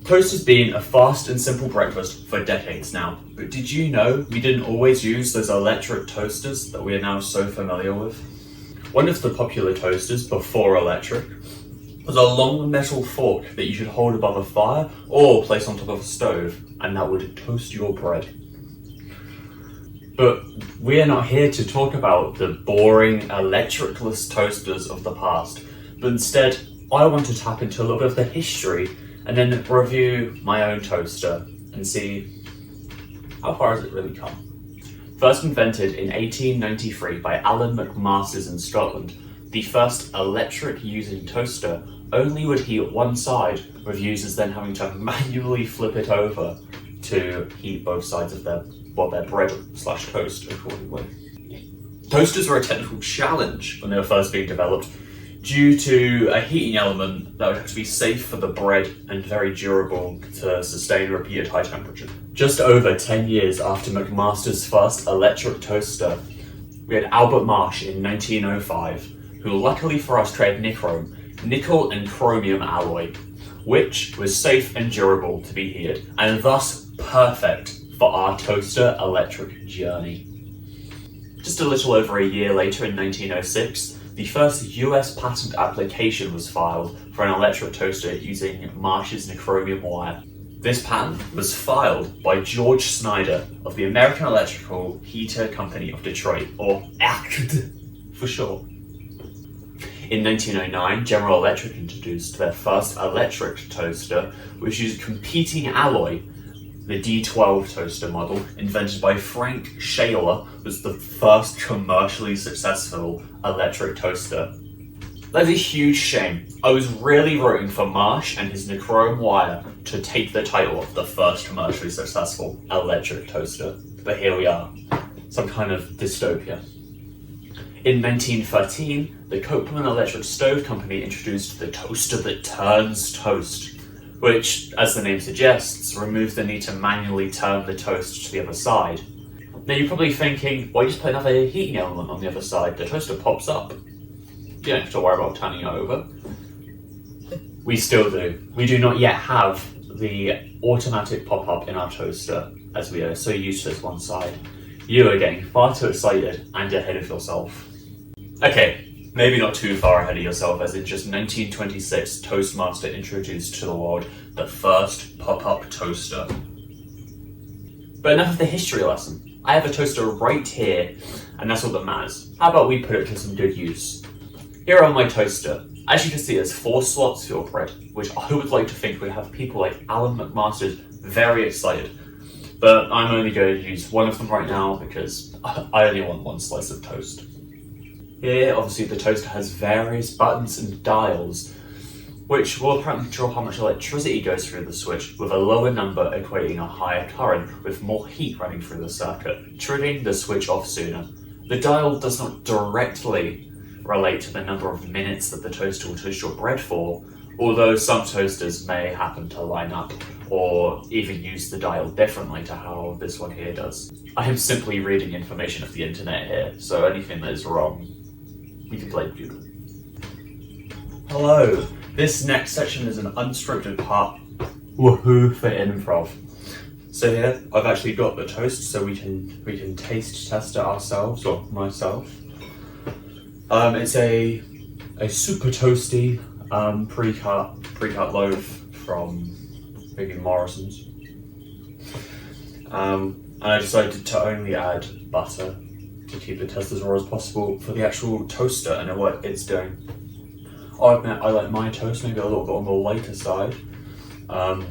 Toast has been a fast and simple breakfast for decades now, but did you know we didn't always use those electric toasters that we are now so familiar with? One of the popular toasters before electric was a long metal fork that you should hold above a fire or place on top of a stove, and that would toast your bread. But we are not here to talk about the boring electricless toasters of the past, but instead I want to tap into a little bit of the history and then review my own toaster and see how far has it really come. First invented in 1893 by Alan McMasters in Scotland, the first electric using toaster only would heat one side, with users then having to manually flip it over to heat both sides of their bread/toast accordingly. Toasters were a technical challenge when they were first being developed due to a heating element that would have to be safe for the bread and very durable to sustain repeated high temperature. Just over 10 years after McMaster's first electric toaster, we had Albert Marsh in 1905, who luckily for us created nichrome, nickel and chromium alloy, which was safe and durable to be heated, and thus perfect for our toaster electric journey. Just a little over a year later, in 1906, the first US patent application was filed for an electric toaster using Marsh's nicromium wire. This patent was filed by George Snyder of the American Electrical Heater Company of Detroit, or ACD for short. In 1909, General Electric introduced their first electric toaster, which used competing alloy. The D12 toaster model, invented by Frank Shaler, was the first commercially successful electric toaster. That is a huge shame. I was really rooting for Marsh and his nichrome wire to take the title of the first commercially successful electric toaster. But here we are, some kind of dystopia. In 1913, the Copeland Electric Stove Company introduced the toaster that turns toast, which, as the name suggests, removes the need to manually turn the toast to the other side. Now you're probably thinking, why just put another heating element on the other side? The toaster pops up. You don't have to worry about turning it over. We still do. We do not yet have the automatic pop-up in our toaster, as we are so used to this one side. You are getting far too excited and ahead of yourself. Okay, maybe not too far ahead of yourself, as in just 1926, Toastmaster introduced to the world the first pop-up toaster. But enough of the history lesson. I have a toaster right here, and that's all that matters. How about we put it to some good use? Here on my toaster, as you can see, there's 4 slots for your bread, which I would like to think would have people like Alan McMasters very excited. But I'm only going to use one of them right now because I only want one slice of toast. Here, obviously, the toaster has various buttons and dials, which will apparently control how much electricity goes through the switch, with a lower number equating a higher current with more heat running through the circuit, triggering the switch off sooner. The dial does not directly relate to the number of minutes that the toaster will toast your bread for, although some toasters may happen to line up or even use the dial differently to how this one here does. I am simply reading information off the internet here, so anything that is wrong, we can blame Google. Hello, this next section is an unscripted part. Woohoo for improv. So here, I've actually got the toast so we can taste test it ourselves, or myself. It's a super toasty pre-cut loaf from maybe Morrison's. And I decided to only add butter to keep the test as raw as possible for the actual toaster and what it's doing. I'll admit I like my toast maybe a little bit on the lighter side. So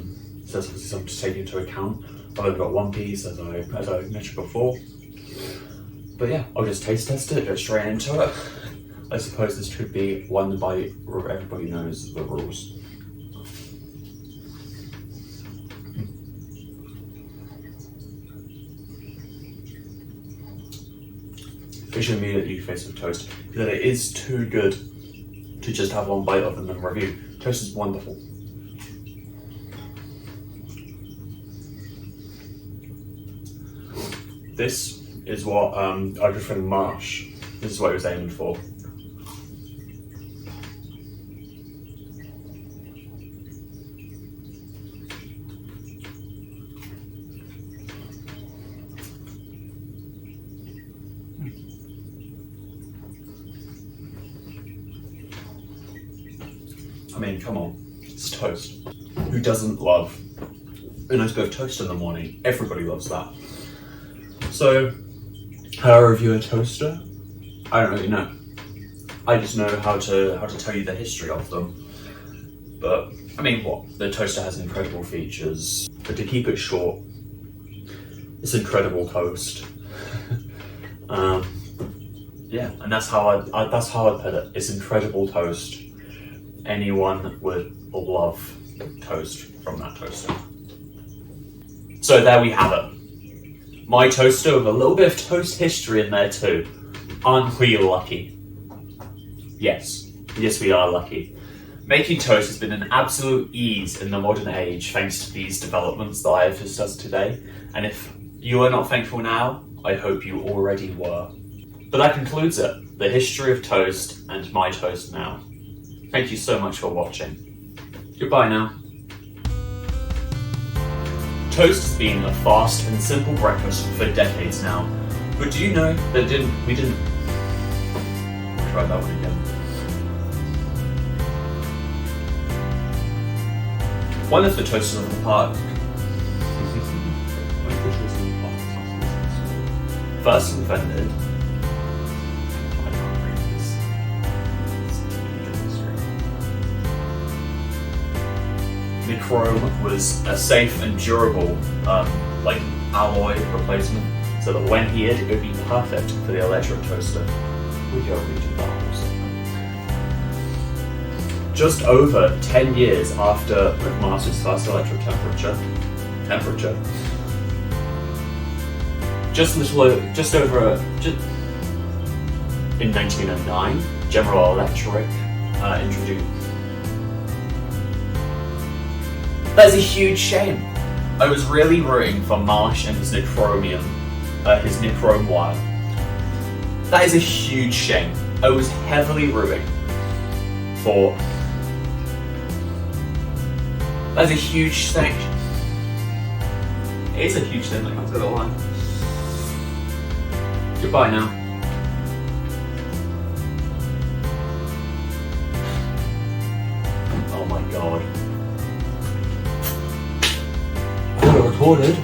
that's obviously something to take into account. I've only got one piece as I mentioned before. But yeah, I'll just taste test it, go straight into it. I suppose this could be one bite where everybody knows the rules. Fish immediately face with toast, because it is too good to just have one bite of and then review. Toast is wonderful. This is what our good friend Marsh, this is what he was aiming for. I mean, come on, it's toast. Who doesn't love a nice bit of toast in the morning? Everybody loves that. So, how I review a toaster? I don't really know. I just know how to tell you the history of them. But I mean, what? The toaster has incredible features, but to keep it short, it's incredible toast. Yeah, and that's how I'd put it. It's incredible toast. Anyone would love toast from that toaster. So there we have it. My toaster with a little bit of toast history in there too. Aren't we lucky? Yes, we are lucky. Making toast has been an absolute ease in the modern age thanks to these developments that I have discussed today. And if you are not thankful now, I hope you already were. But that concludes it. The history of toast and my toast now. Thank you so much for watching. Goodbye now. Toast has been a fast and simple breakfast for decades now. But do you know that we didn't... I'll try that one again. One of the toasters of the park. First invented. I can't read this. Nichrome was a safe and durable, alloy replacement, so that when heated, it would be perfect for the electric toaster. We go read that also. Just over 10 years after McMaster's first electric temperature, in 1909, General Electric introduced. That's a huge shame. I was really rooting for Marsh and his nichrome wire. That is a huge shame. I was heavily rooting for. That's a huge thing. It is a huge thing, I'm gonna lie. Goodbye now. Oh my god. I recorded.